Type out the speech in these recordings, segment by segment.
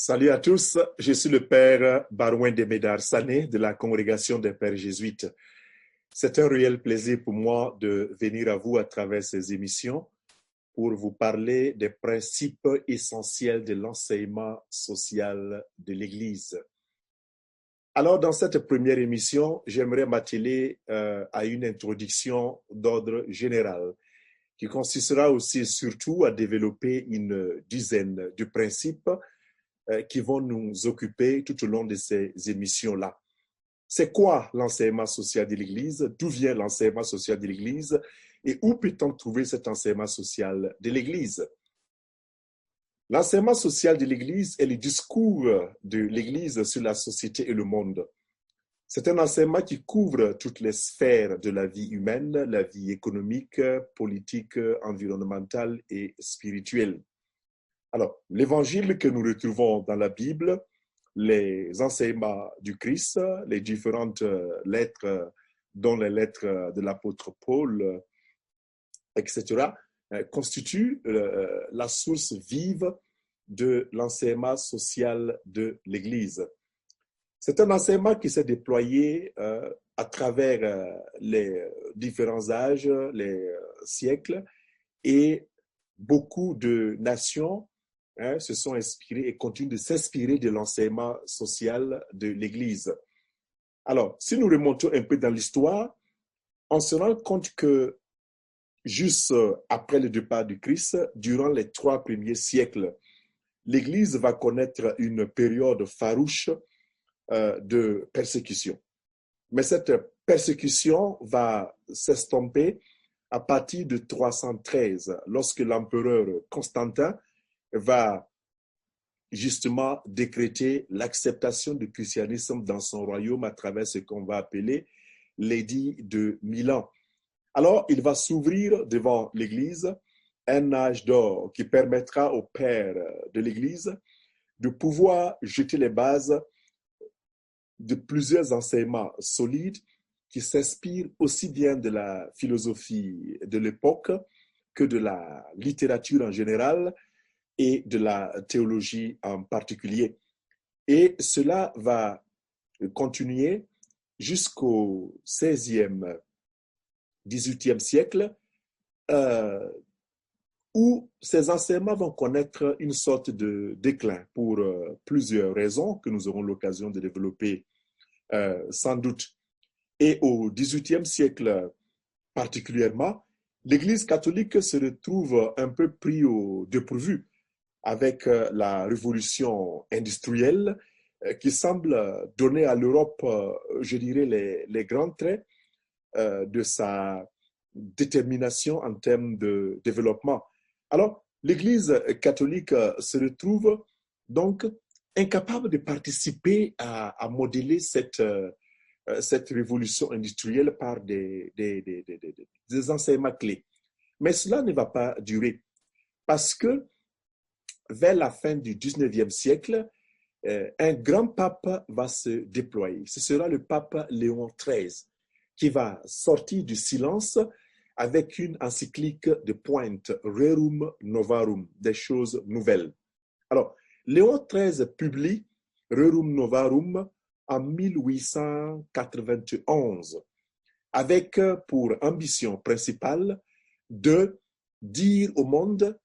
Salut à tous, je suis le Père Barouin de Médard Sané de la Congrégation des Pères Jésuites. C'est un réel plaisir pour moi de venir à vous à travers ces émissions pour vous parler des principes essentiels de l'enseignement social de l'Église. Alors, dans cette première émission, j'aimerais m'atteler à une introduction d'ordre général qui consistera aussi et surtout à développer une dizaine de principes qui vont nous occuper tout au long de ces émissions-là. C'est quoi l'enseignement social de l'Église? D'où vient l'enseignement social de l'Église? Et où peut-on trouver cet enseignement social de l'Église? L'enseignement social de l'Église est le discours de l'Église sur la société et le monde. C'est un enseignement qui couvre toutes les sphères de la vie humaine, la vie économique, politique, environnementale et spirituelle. Alors, l'évangile que nous retrouvons dans la Bible, les enseignements du Christ, les différentes lettres, dont les lettres de l'apôtre Paul, etc., constituent la source vive de l'enseignement social de l'Église. C'est un enseignement qui s'est déployé à travers les différents âges, les siècles, et beaucoup de nations se sont inspirés et continuent de s'inspirer de l'enseignement social de l'Église. Alors, si nous remontons un peu dans l'histoire, on se rend compte que juste après le départ du Christ, durant les 3 premiers siècles, l'Église va connaître une période farouche de persécution. Mais cette persécution va s'estomper à partir de 313, lorsque l'empereur Constantin va justement décréter l'acceptation du christianisme dans son royaume à travers ce qu'on va appeler l'édit de Milan. Alors, il va s'ouvrir devant l'Église un âge d'or qui permettra aux pères de l'Église de pouvoir jeter les bases de plusieurs enseignements solides qui s'inspirent aussi bien de la philosophie de l'époque que de la littérature en général et de la théologie en particulier. Et cela va continuer jusqu'au 16e, 18e siècle, où ces enseignements vont connaître une sorte de déclin pour plusieurs raisons que nous aurons l'occasion de développer sans doute. Et au 18e siècle particulièrement, l'Église catholique se retrouve un peu pris au dépourvu avec la révolution industrielle qui semble donner à l'Europe, je dirais, les grands traits de sa détermination en termes de développement. Alors, l'Église catholique se retrouve donc incapable de participer à modeler cette révolution industrielle par des enseignements clés. Mais cela ne va pas durer parce que vers la fin du 19e siècle, un grand pape va se déployer. Ce sera le pape Léon XIII qui va sortir du silence avec une encyclique de pointe, Rerum Novarum, des choses nouvelles. Alors, Léon XIII publie Rerum Novarum en 1891 avec pour ambition principale de dire au monde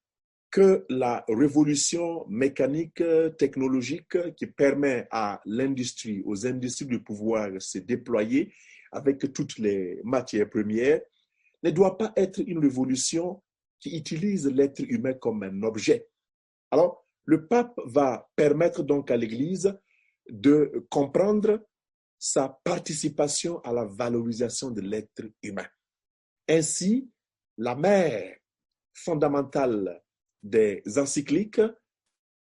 que la révolution mécanique, technologique qui permet à l'industrie, aux industries de pouvoir se déployer avec toutes les matières premières, ne doit pas être une révolution qui utilise l'être humain comme un objet. Alors, le pape va permettre donc à l'Église de comprendre sa participation à la valorisation de l'être humain. Ainsi, la mère fondamentale des encycliques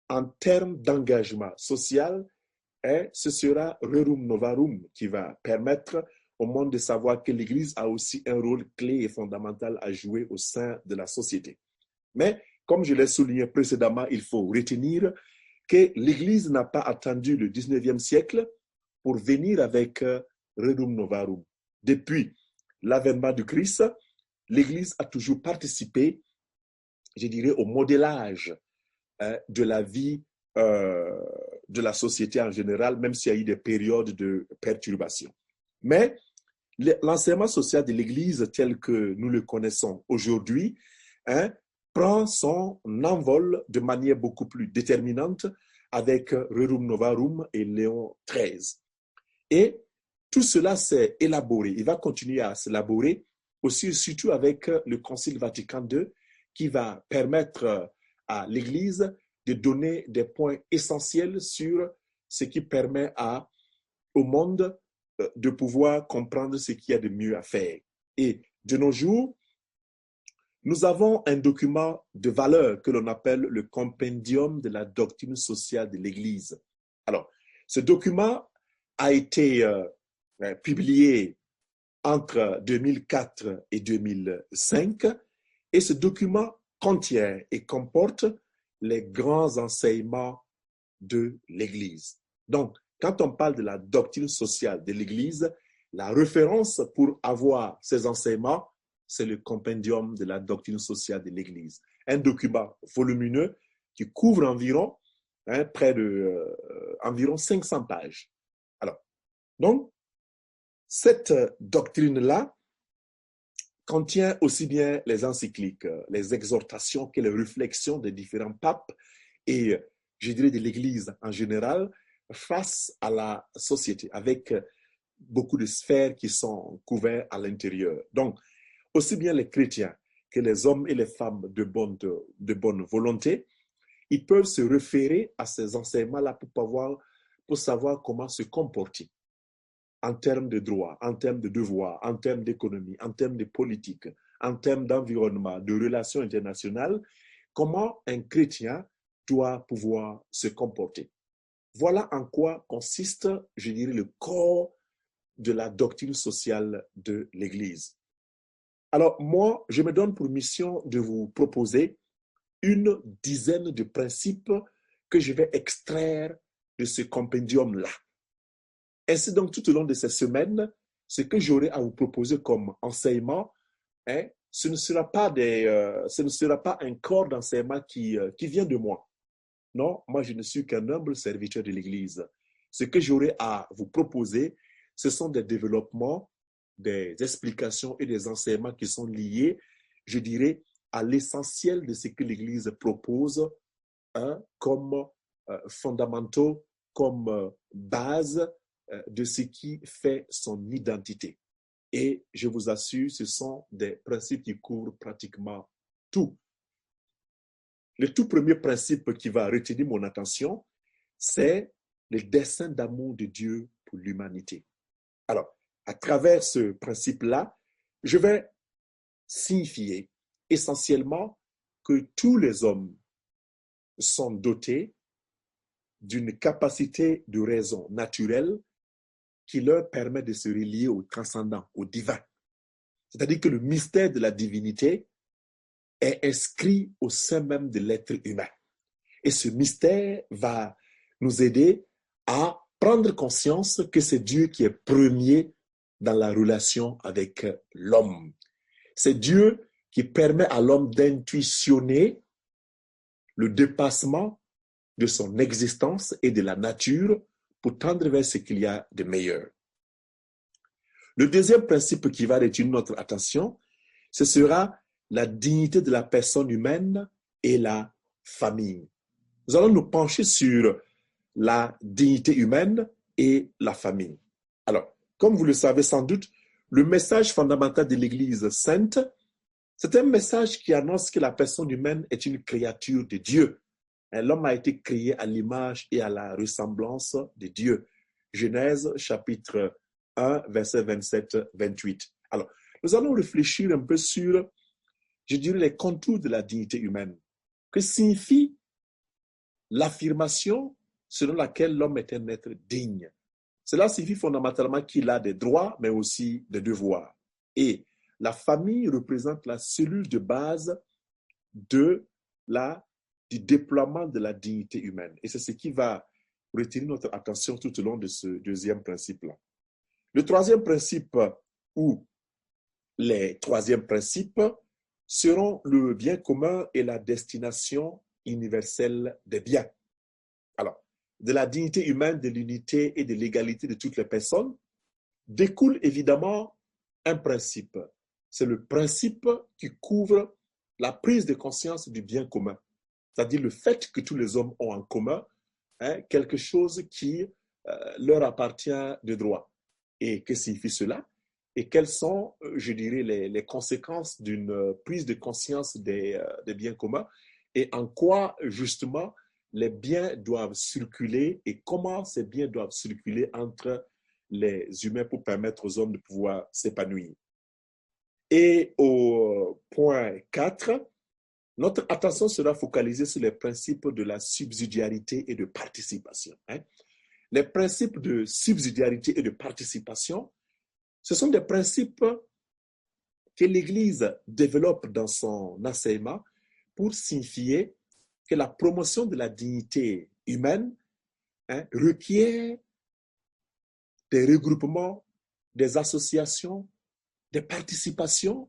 en termes d'engagement social, ce sera Rerum Novarum qui va permettre au monde de savoir que l'Église a aussi un rôle clé et fondamental à jouer au sein de la société. Mais, comme je l'ai souligné précédemment, il faut retenir que l'Église n'a pas attendu le 19e siècle pour venir avec Rerum Novarum. Depuis l'avènement du Christ, l'Église a toujours participé, je dirais, au modélage de la vie euh, de la société en général, même s'il y a eu des périodes de perturbation. Mais l'enseignement social de l'Église tel que nous le connaissons aujourd'hui, hein, prend son envol de manière beaucoup plus déterminante avec Rerum Novarum et Léon XIII. Et tout cela s'est élaboré, il va continuer à s'élaborer aussi, surtout avec le Concile Vatican II, qui va permettre à l'Église de donner des points essentiels sur ce qui permet au monde de pouvoir comprendre ce qu'il y a de mieux à faire. Et de nos jours, nous avons un document de valeur que l'on appelle le Compendium de la doctrine sociale de l'Église. Alors, ce document a été publié entre 2004 et 2005 et ce document contient et comporte les grands enseignements de l'Église. Donc, quand on parle de la doctrine sociale de l'Église, la référence pour avoir ces enseignements, c'est le compendium de la doctrine sociale de l'Église. Un document volumineux qui couvre environ, près de environ 500 pages. Alors, donc, cette doctrine-là contient aussi bien les encycliques, les exhortations que les réflexions des différents papes et, je dirais, de l'Église en général face à la société, avec beaucoup de sphères qui sont couvertes à l'intérieur. Donc, aussi bien les chrétiens que les hommes et les femmes de bonne volonté, ils peuvent se référer à ces enseignements-là pour savoir comment se comporter en termes de droits, en termes de devoirs, en termes d'économie, en termes de politique, en termes d'environnement, de relations internationales, comment un chrétien doit pouvoir se comporter. Voilà en quoi consiste, je dirais, le corps de la doctrine sociale de l'Église. Alors, moi, je me donne pour mission de vous proposer une dizaine de principes que je vais extraire de ce compendium-là. Ainsi, donc, tout au long de ces semaines, ce que j'aurai à vous proposer comme enseignement, ce ne sera pas un corps d'enseignement qui vient de moi. Non, moi, je ne suis qu'un humble serviteur de l'Église. Ce que j'aurai à vous proposer, ce sont des développements, des explications et des enseignements qui sont liés, je dirais, à l'essentiel de ce que l'Église propose comme fondamentaux, comme base de ce qui fait son identité. Et je vous assure, ce sont des principes qui couvrent pratiquement tout. Le tout premier principe qui va retenir mon attention, c'est le dessein d'amour de Dieu pour l'humanité. Alors, à travers ce principe-là, je vais signifier essentiellement que tous les hommes sont dotés d'une capacité de raison naturelle qui leur permet de se relier au transcendant, au divin. C'est-à-dire que le mystère de la divinité est inscrit au sein même de l'être humain. Et ce mystère va nous aider à prendre conscience que c'est Dieu qui est premier dans la relation avec l'homme. C'est Dieu qui permet à l'homme d'intuitionner le dépassement de son existence et de la nature pour tendre vers ce qu'il y a de meilleur. Le deuxième principe qui va retenir notre attention, ce sera la dignité de la personne humaine et la famille. Nous allons nous pencher sur la dignité humaine et la famille. Alors, comme vous le savez sans doute, le message fondamental de l'Église sainte, c'est un message qui annonce que la personne humaine est une créature de Dieu. L'homme a été créé à l'image et à la ressemblance de Dieu. Genèse chapitre 1, verset 27-28. Alors, nous allons réfléchir un peu sur, je dirais, les contours de la dignité humaine. Que signifie l'affirmation selon laquelle l'homme est un être digne? Cela signifie fondamentalement qu'il a des droits, mais aussi des devoirs. Et la famille représente la cellule de base du déploiement de la dignité humaine. Et c'est ce qui va retenir notre attention tout au long de ce deuxième principe-là. Le troisième principe, ou les troisièmes principes, seront le bien commun et la destination universelle des biens. Alors, de la dignité humaine, de l'unité et de l'égalité de toutes les personnes, découle évidemment un principe. C'est le principe qui couvre la prise de conscience du bien commun, c'est-à-dire le fait que tous les hommes ont en commun quelque chose qui leur appartient de droit. Et que signifie cela? Et quelles sont, je dirais, les conséquences d'une prise de conscience des biens communs et en quoi, justement, les biens doivent circuler et comment ces biens doivent circuler entre les humains pour permettre aux hommes de pouvoir s'épanouir. Et au point 4, notre attention sera focalisée sur les principes de la subsidiarité et de participation. Les principes de subsidiarité et de participation, ce sont des principes que l'Église développe dans son enseignement pour signifier que la promotion de la dignité humaine requiert des regroupements, des associations, des participations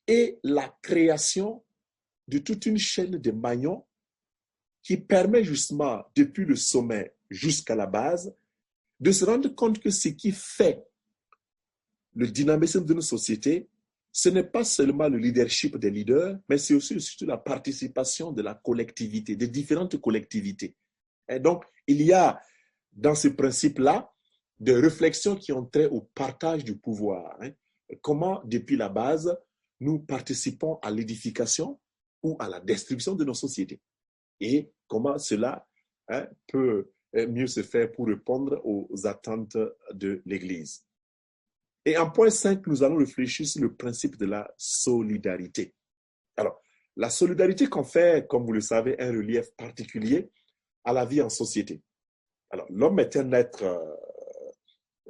et la création de toute une chaîne de maillons qui permet justement, depuis le sommet jusqu'à la base, de se rendre compte que ce qui fait le dynamisme de nos sociétés, ce n'est pas seulement le leadership des leaders, mais c'est aussi surtout la participation de la collectivité, des différentes collectivités. Et donc, il y a dans ce principe-là des réflexions qui ont trait au partage du pouvoir. Comment, depuis la base, nous participons à l'édification ou à la destruction de nos sociétés. Et comment cela peut mieux se faire pour répondre aux attentes de l'Église. Et en point 5, nous allons réfléchir sur le principe de la solidarité. Alors, la solidarité confère, comme vous le savez, un relief particulier à la vie en société. Alors, l'homme est un être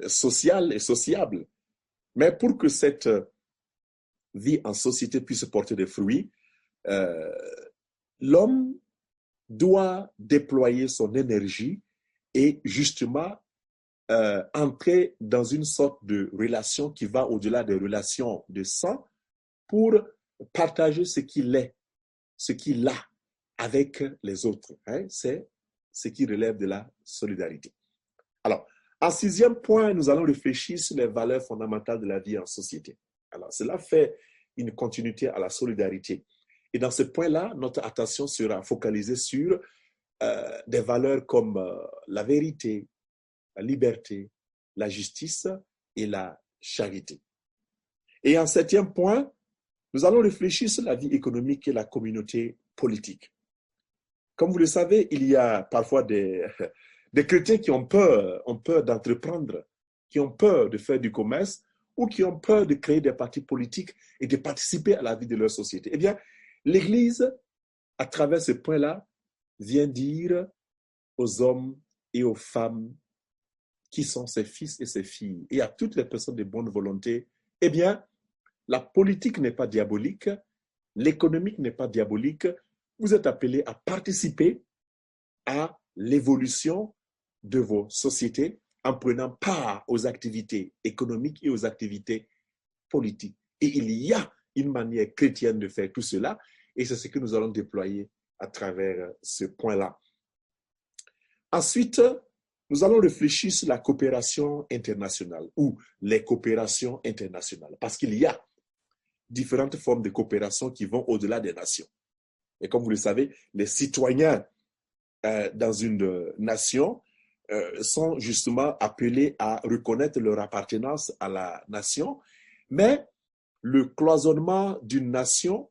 social et sociable. Mais pour que cette vie en société puisse porter des fruits, l'homme doit déployer son énergie et justement entrer dans une sorte de relation qui va au-delà des relations de sang pour partager ce qu'il est, ce qu'il a avec les autres. C'est ce qui relève de la solidarité. Alors, en 6e point, nous allons réfléchir sur les valeurs fondamentales de la vie en société. Alors, cela fait une continuité à la solidarité. Et dans ce point-là, notre attention sera focalisée sur des valeurs comme la vérité, la liberté, la justice et la charité. Et en 7e point, nous allons réfléchir sur la vie économique et la communauté politique. Comme vous le savez, il y a parfois des chrétiens qui ont peur d'entreprendre, qui ont peur de faire du commerce ou qui ont peur de créer des partis politiques et de participer à la vie de leur société. Eh bien, l'Église, à travers ce point-là, vient dire aux hommes et aux femmes qui sont ses fils et ses filles, et à toutes les personnes de bonne volonté, eh bien, la politique n'est pas diabolique, l'économique n'est pas diabolique, vous êtes appelés à participer à l'évolution de vos sociétés en prenant part aux activités économiques et aux activités politiques. Et il y a une manière chrétienne de faire tout cela, et c'est ce que nous allons déployer à travers ce point-là. Ensuite, nous allons réfléchir sur la coopération internationale ou les coopérations internationales, parce qu'il y a différentes formes de coopération qui vont au-delà des nations. Et comme vous le savez, les citoyens dans une nation sont justement appelés à reconnaître leur appartenance à la nation, mais le cloisonnement d'une nation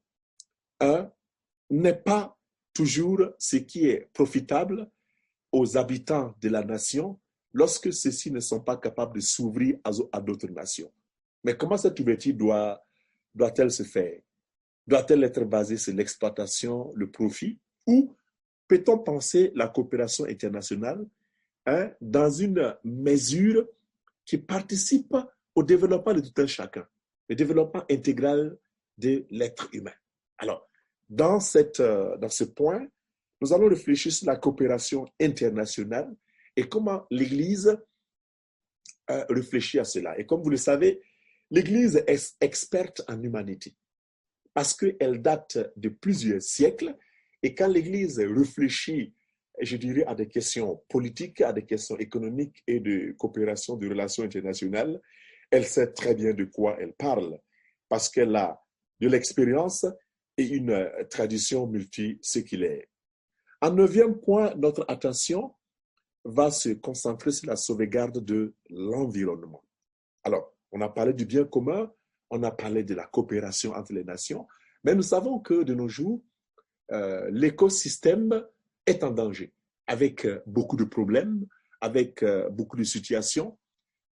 n'est pas toujours ce qui est profitable aux habitants de la nation lorsque ceux-ci ne sont pas capables de s'ouvrir à d'autres nations. Mais comment cette ouverture doit-elle se faire? Doit-elle être basée sur l'exploitation, le profit, ou peut-on penser la coopération internationale dans une mesure qui participe au développement de tout un chacun, le développement intégral de l'être humain? Alors, dans ce point, nous allons réfléchir sur la coopération internationale et comment l'Église réfléchit à cela. Et comme vous le savez, l'Église est experte en humanité parce qu'elle date de plusieurs siècles. Et quand l'Église réfléchit je dirais, à des questions politiques, à des questions économiques et de coopération, de relations internationales, elle sait très bien de quoi elle parle parce qu'elle a de l'expérience et une tradition multiséculaire. En neuvième point, notre attention va se concentrer sur la sauvegarde de l'environnement. Alors, on a parlé du bien commun, on a parlé de la coopération entre les nations, mais nous savons que de nos jours, l'écosystème est en danger, avec beaucoup de problèmes, avec beaucoup de situations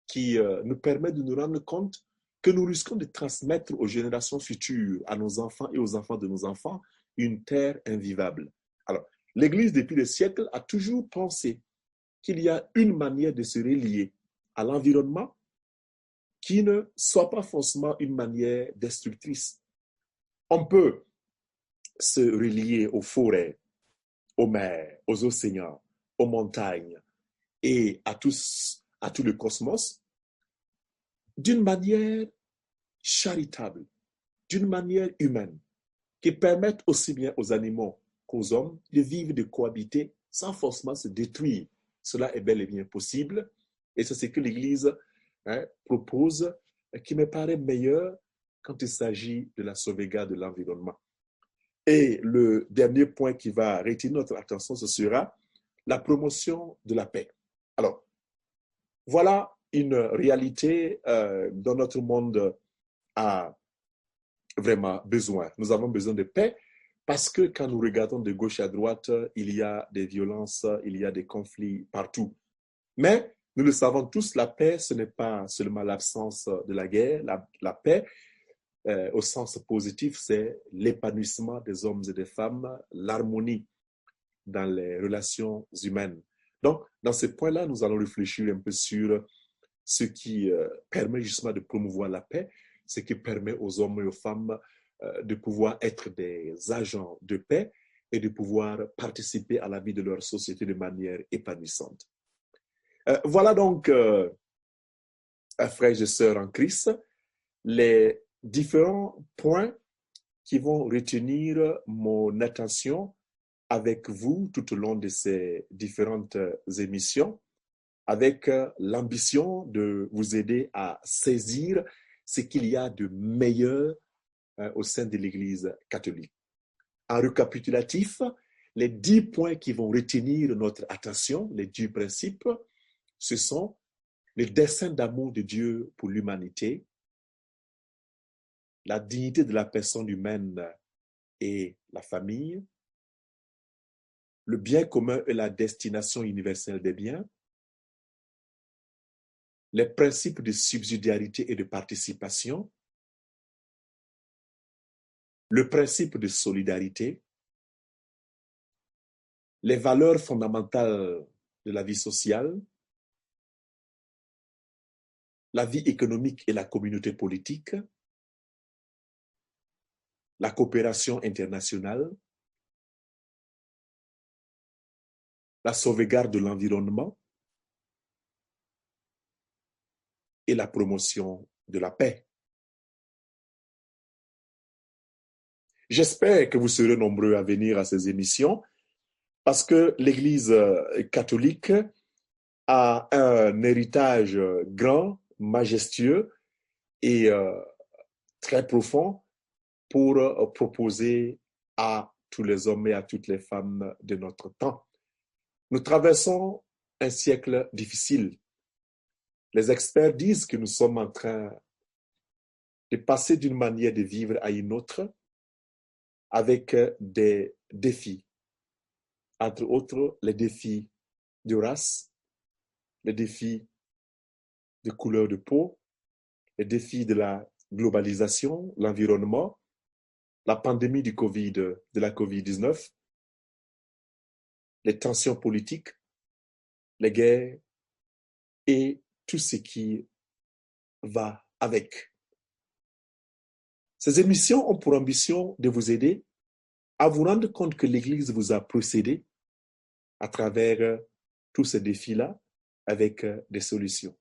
qui nous permettent de nous rendre compte que nous risquons de transmettre aux générations futures, à nos enfants et aux enfants de nos enfants, une terre invivable. Alors, l'Église, depuis des siècles, a toujours pensé qu'il y a une manière de se relier à l'environnement qui ne soit pas forcément une manière destructrice. On peut se relier aux forêts, aux mers, aux océans, aux montagnes et à tout le cosmos d'une manière charitable, d'une manière humaine, qui permette aussi bien aux animaux qu'aux hommes de vivre, de cohabiter sans forcément se détruire. Cela est bel et bien possible et c'est ce que l'Église propose, qui me paraît meilleur quand il s'agit de la sauvegarde de l'environnement. Et le dernier point qui va retenir notre attention, ce sera la promotion de la paix. Alors, voilà une réalité dont notre monde a vraiment besoin. Nous avons besoin de paix parce que quand nous regardons de gauche à droite, il y a des violences, il y a des conflits partout. Mais nous le savons tous, la paix, ce n'est pas seulement l'absence de la guerre. La paix, au sens positif, c'est l'épanouissement des hommes et des femmes, l'harmonie dans les relations humaines. Donc, dans ce point-là, nous allons réfléchir un peu sur ce qui permet justement de promouvoir la paix, ce qui permet aux hommes et aux femmes de pouvoir être des agents de paix et de pouvoir participer à la vie de leur société de manière épanouissante. Voilà donc, frères et sœurs en Christ, les différents points qui vont retenir mon attention avec vous tout au long de ces différentes émissions, avec l'ambition de vous aider à saisir ce qu'il y a de meilleur au sein de l'Église catholique. En récapitulatif, les 10 points qui vont retenir notre attention, les 10 principes, ce sont le dessein d'amour de Dieu pour l'humanité, la dignité de la personne humaine et la famille, le bien commun et la destination universelle des biens, les principes de subsidiarité et de participation, le principe de solidarité, les valeurs fondamentales de la vie sociale, la vie économique et la communauté politique, la coopération internationale, la sauvegarde de l'environnement et la promotion de la paix. J'espère que vous serez nombreux à venir à ces émissions parce que l'Église catholique a un héritage grand, majestueux et très profond pour proposer à tous les hommes et à toutes les femmes de notre temps. Nous traversons un siècle difficile. Les experts disent que nous sommes en train de passer d'une manière de vivre à une autre avec des défis. Entre autres, les défis de race, les défis de couleur de peau, les défis de la globalisation, l'environnement, la pandémie de la COVID-19, les tensions politiques, les guerres et tout ce qui va avec. Ces émissions ont pour ambition de vous aider à vous rendre compte que l'Église vous a précédé à travers tous ces défis-là avec des solutions.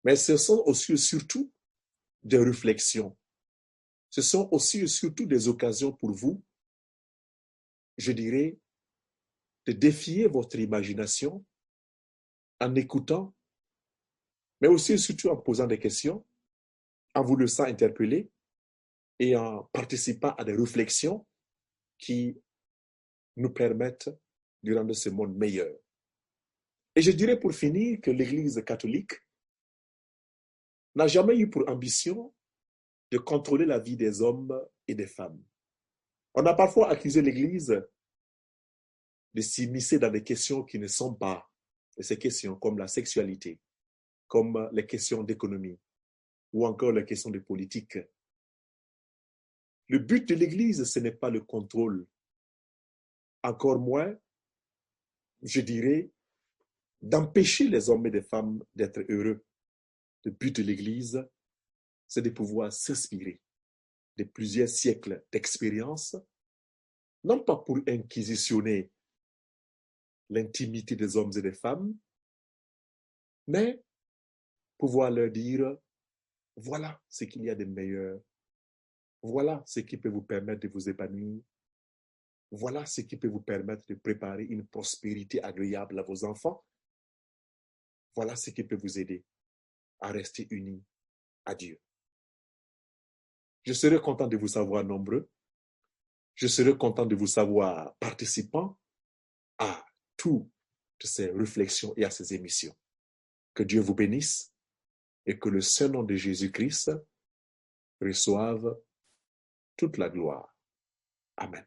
Mais ce sont aussi et surtout des réflexions. Ce sont aussi et surtout des occasions pour vous, je dirais, de défier votre imagination en écoutant, mais aussi et surtout en posant des questions, en vous laissant interpeller et en participant à des réflexions qui nous permettent de rendre ce monde meilleur. Et je dirais pour finir que l'Église catholique n'a jamais eu pour ambition de contrôler la vie des hommes et des femmes. On a parfois accusé l'Église de s'immiscer dans des questions qui ne sont pas ces questions, comme la sexualité, comme les questions d'économie ou encore les questions de politique. Le but de l'Église, ce n'est pas le contrôle, encore moins, je dirais, d'empêcher les hommes et les femmes d'être heureux. Le but de l'Église, c'est de pouvoir s'inspirer de plusieurs siècles d'expérience, non pas pour inquisitionner l'intimité des hommes et des femmes, mais pouvoir leur dire, voilà ce qu'il y a de meilleur, voilà ce qui peut vous permettre de vous épanouir, voilà ce qui peut vous permettre de préparer une prospérité agréable à vos enfants, voilà ce qui peut vous aider à rester unis à Dieu. Je serai content de vous savoir nombreux, je serai content de vous savoir participants à toutes ces réflexions et à ces émissions. Que Dieu vous bénisse et que le saint nom de Jésus-Christ reçoive toute la gloire. Amen.